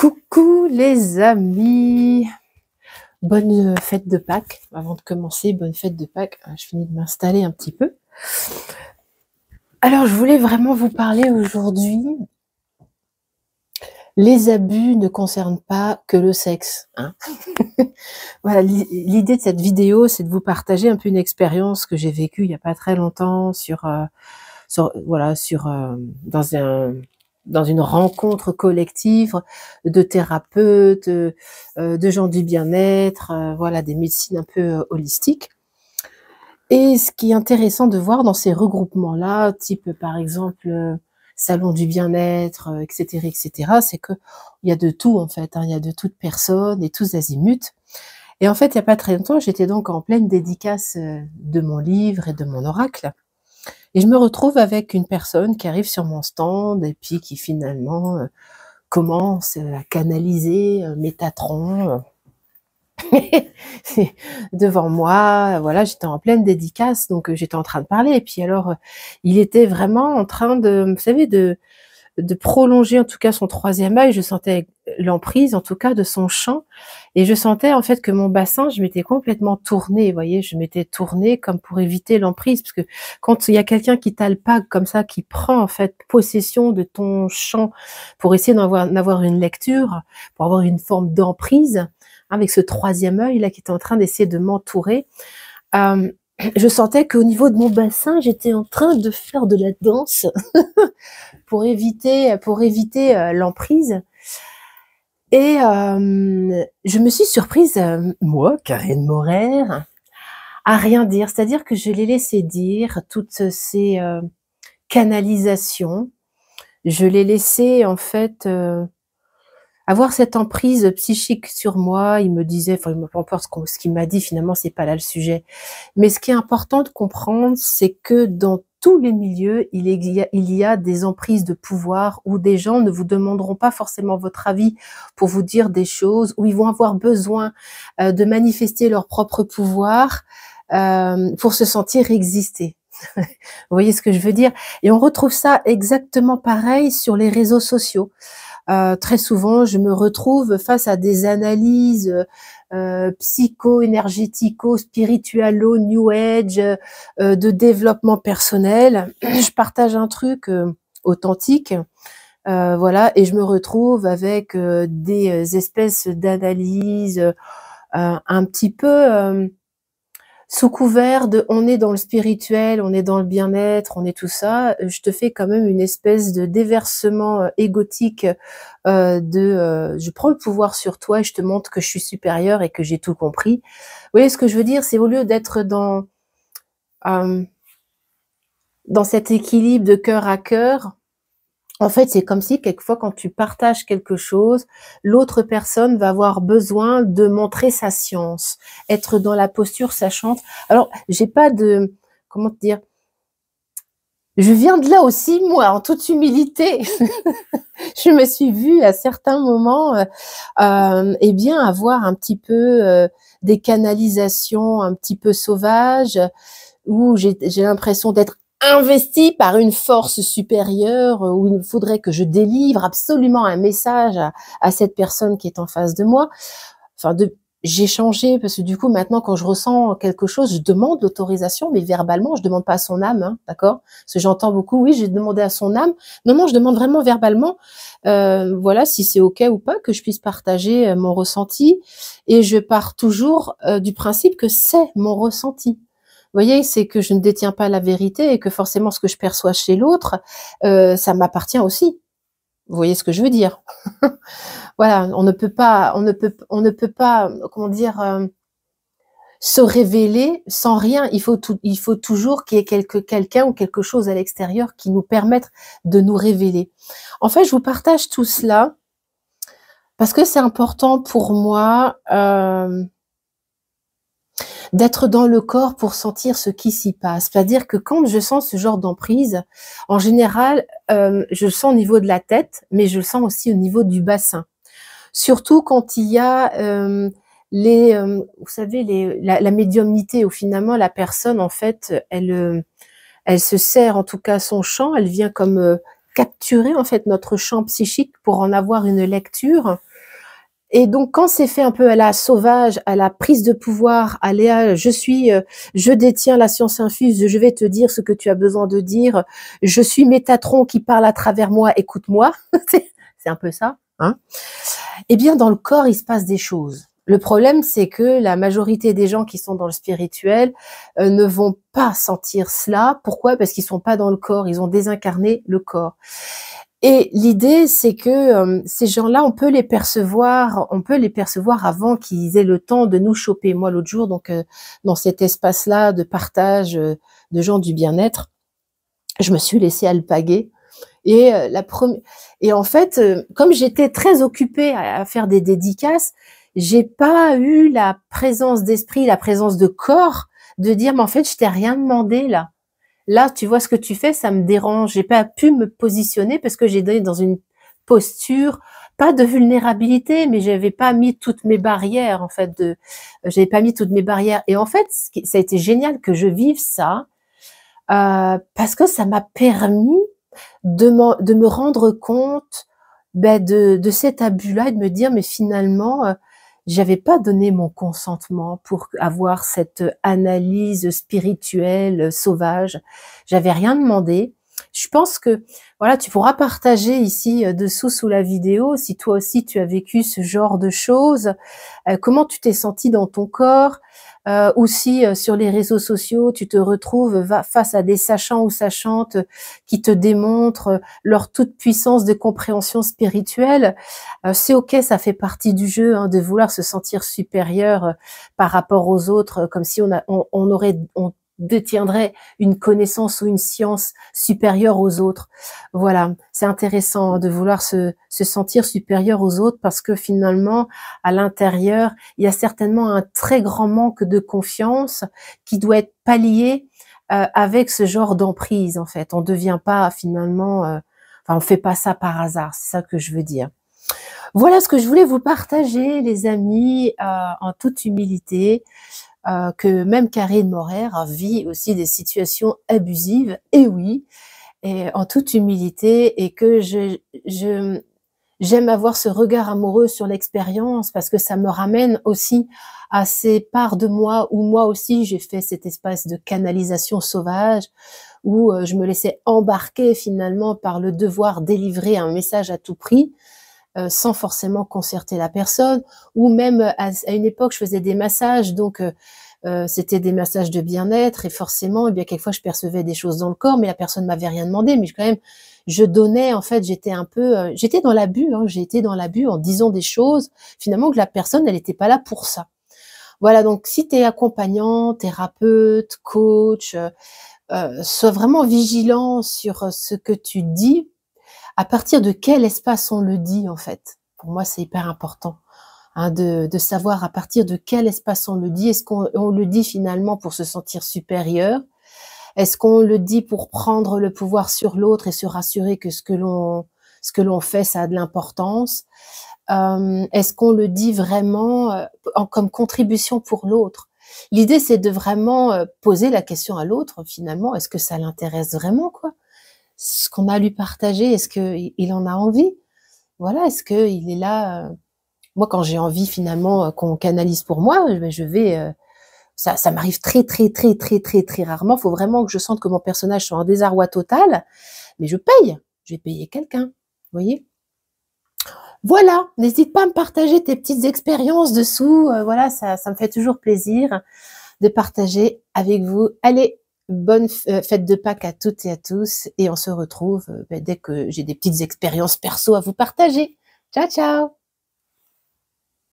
Coucou les amis, bonne fête de Pâques. Avant de commencer, bonne fête de Pâques. Je finis de m'installer un petit peu. Alors, je voulais vraiment vous parler aujourd'hui. Les abus ne concernent pas que le sexe. Hein. Voilà, l'idée de cette vidéo, c'est de vous partager un peu une expérience que j'ai vécue il n'y a pas très longtemps dans une rencontre collective de thérapeutes, de gens du bien-être, voilà, des médecines un peu holistiques. Et ce qui est intéressant de voir dans ces regroupements-là, type par exemple salon du bien-être, etc., c'est que il y a de tout en fait, hein, il y a de toutes personnes et tous azimuts. Et en fait, il n'y a pas très longtemps, j'étais donc en pleine dédicace de mon livre et de mon oracle. Et je me retrouve avec une personne qui arrive sur mon stand et puis qui finalement commence à canaliser Métatron devant moi. Voilà, j'étais en pleine dédicace, donc j'étais en train de parler. Et puis alors, il était vraiment en train de, vous savez, de prolonger en tout cas son troisième œil. Je sentais l'emprise en tout cas de son champ et je sentais en fait que mon bassin, je m'étais complètement tournée, vous voyez, je m'étais tournée comme pour éviter l'emprise, parce que quand il y a quelqu'un qui t'alpague comme ça, qui prend en fait possession de ton champ pour essayer d'avoir une lecture, pour avoir une forme d'emprise, avec ce troisième œil là qui était en train d'essayer de m'entourer, je sentais qu'au niveau de mon bassin, j'étais en train de faire de la danse pour éviter l'emprise. Et je me suis surprise, moi, Karine Maurer, à rien dire. C'est-à-dire que je l'ai laissé dire toutes ces canalisations. Je l'ai laissé, en fait, avoir cette emprise psychique sur moi. Il me disait, enfin, peu importe ce qu'il m'a dit, finalement, c'est pas là le sujet. Mais ce qui est important de comprendre, c'est que dans tous les milieux, il y a des emprises de pouvoir où des gens ne vous demanderont pas forcément votre avis pour vous dire des choses, où ils vont avoir besoin de manifester leur propre pouvoir pour se sentir exister. Vous voyez ce que je veux dire? Et on retrouve ça exactement pareil sur les réseaux sociaux. Très souvent, je me retrouve face à des analyses psycho-énergético, spiritualo, new age, de développement personnel. Je partage un truc authentique, voilà, et je me retrouve avec des espèces d'analyses un petit peu sous couvert de on est dans le spirituel, on est dans le bien-être, on est tout ça, je te fais quand même une espèce de déversement égotique je prends le pouvoir sur toi et je te montre que je suis supérieure et que j'ai tout compris. Vous voyez ce que je veux dire? C'est au lieu d'être dans cet équilibre de cœur à cœur, en fait, c'est comme si quelquefois quand tu partages quelque chose, l'autre personne va avoir besoin de montrer sa science, être dans la posture sachante. Alors, j'ai pas de, comment te dire, je viens de là aussi, moi, en toute humilité. Je me suis vue à certains moments, eh bien, avoir un petit peu des canalisations un petit peu sauvages, où j'ai l'impression d'être investie par une force supérieure, où il faudrait que je délivre absolument un message à cette personne qui est en face de moi. Enfin, j'ai changé parce que du coup, maintenant, quand je ressens quelque chose, je demande l'autorisation, mais verbalement, je demande pas à son âme, hein, d'accord? Parce que j'entends beaucoup, oui, j'ai demandé à son âme. Non, je demande vraiment verbalement, voilà, si c'est OK ou pas, que je puisse partager mon ressenti. Et je pars toujours du principe que c'est mon ressenti. Vous voyez, c'est que je ne détiens pas la vérité et que forcément ce que je perçois chez l'autre, ça m'appartient aussi. Vous voyez ce que je veux dire? Voilà, on ne peut pas, comment dire, se révéler sans rien. Il faut toujours qu'il y ait quelqu'un ou quelque chose à l'extérieur qui nous permette de nous révéler. En fait, je vous partage tout cela parce que c'est important pour moi d'être dans le corps pour sentir ce qui s'y passe. C'est-à-dire que quand je sens ce genre d'emprise, en général, je le sens au niveau de la tête, mais je le sens aussi au niveau du bassin. Surtout quand il y a vous savez, la médiumnité, où finalement la personne, en fait, elle se sert en tout cas son champ, elle vient comme capturer en fait notre champ psychique pour en avoir une lecture. Et donc quand c'est fait un peu à la sauvage, à la prise de pouvoir, à Léa, je détiens la science infuse, je vais te dire ce que tu as besoin de dire, je suis Métatron qui parle à travers moi, écoute-moi, c'est un peu ça, hein. Eh bien, dans le corps, il se passe des choses. Le problème, c'est que la majorité des gens qui sont dans le spirituel ne vont pas sentir cela. Pourquoi? Parce qu'ils sont pas dans le corps, ils ont désincarné le corps. Et l'idée, c'est que ces gens-là, on peut les percevoir avant qu'ils aient le temps de nous choper. Moi, l'autre jour, donc dans cet espace-là de partage de gens du bien-être, je me suis laissée alpaguer. Et et en fait, comme j'étais très occupée à faire des dédicaces, j'ai pas eu la présence d'esprit, la présence de corps de dire, mais en fait, je t'ai rien demandé là. Là, tu vois ce que tu fais, ça me dérange. J'ai pas pu me positionner parce que j'ai donné dans une posture, pas de vulnérabilité, mais j'avais pas mis toutes mes barrières, en fait, j'avais pas mis toutes mes barrières. Et en fait, ça a été génial que je vive ça, parce que ça m'a permis de me rendre compte, de cet abus-là et de me dire, mais finalement, j'avais pas donné mon consentement pour avoir cette analyse spirituelle sauvage. J'avais rien demandé. Je pense que voilà, tu pourras partager ici dessous sous la vidéo si toi aussi tu as vécu ce genre de choses, comment tu t'es senti dans ton corps, ou si sur les réseaux sociaux tu te retrouves face à des sachants ou sachantes qui te démontrent leur toute puissance de compréhension spirituelle. C'est ok, ça fait partie du jeu, hein, de vouloir se sentir supérieur par rapport aux autres, comme si on détiendrait une connaissance ou une science supérieure aux autres. Voilà, c'est intéressant de vouloir se sentir supérieur aux autres parce que finalement, à l'intérieur, il y a certainement un très grand manque de confiance qui doit être pallié avec ce genre d'emprise, en fait. On ne devient pas finalement, enfin, on fait pas ça par hasard, c'est ça que je veux dire. Voilà ce que je voulais vous partager, les amis, en toute humilité, que même Karine Morer vit aussi des situations abusives, et oui, et en toute humilité, et que j'aime avoir ce regard amoureux sur l'expérience parce que ça me ramène aussi à ces parts de moi où moi aussi j'ai fait cet espace de canalisation sauvage où je me laissais embarquer finalement par le devoir délivrer un message à tout prix, sans forcément concerter la personne, ou même à une époque je faisais des massages, donc c'était des massages de bien-être et forcément, eh bien quelquefois je percevais des choses dans le corps, mais la personne m'avait rien demandé, mais quand même je donnais, en fait, j'étais un peu, j'étais dans l'abus, hein, j'ai été dans l'abus en disant des choses finalement que la personne elle n'était pas là pour ça. Voilà, donc si tu es accompagnant, thérapeute, coach, sois vraiment vigilant sur ce que tu dis. À partir de quel espace on le dit, en fait? Pour moi, c'est hyper important, hein, de savoir à partir de quel espace on le dit. Est-ce qu'on le dit finalement pour se sentir supérieur? Est-ce qu'on le dit pour prendre le pouvoir sur l'autre et se rassurer que ce que l'on fait, ça a de l'importance? Est-ce qu'on le dit vraiment comme contribution pour l'autre? L'idée, c'est de vraiment poser la question à l'autre, finalement, est-ce que ça l'intéresse vraiment, quoi? Ce qu'on a à lui partager, est-ce qu'il en a envie? Voilà, est-ce qu'il est là, moi quand j'ai envie finalement qu'on canalise pour moi, je vais, ça m'arrive très, très, très, très, très, très rarement. Il faut vraiment que je sente que mon personnage soit en désarroi total, mais je paye. Je vais payer quelqu'un, vous voyez? Voilà, n'hésite pas à me partager tes petites expériences dessous, voilà, ça me fait toujours plaisir de partager avec vous. Allez, bonne fête de Pâques à toutes et à tous, et on se retrouve dès que j'ai des petites expériences perso à vous partager. Ciao, ciao!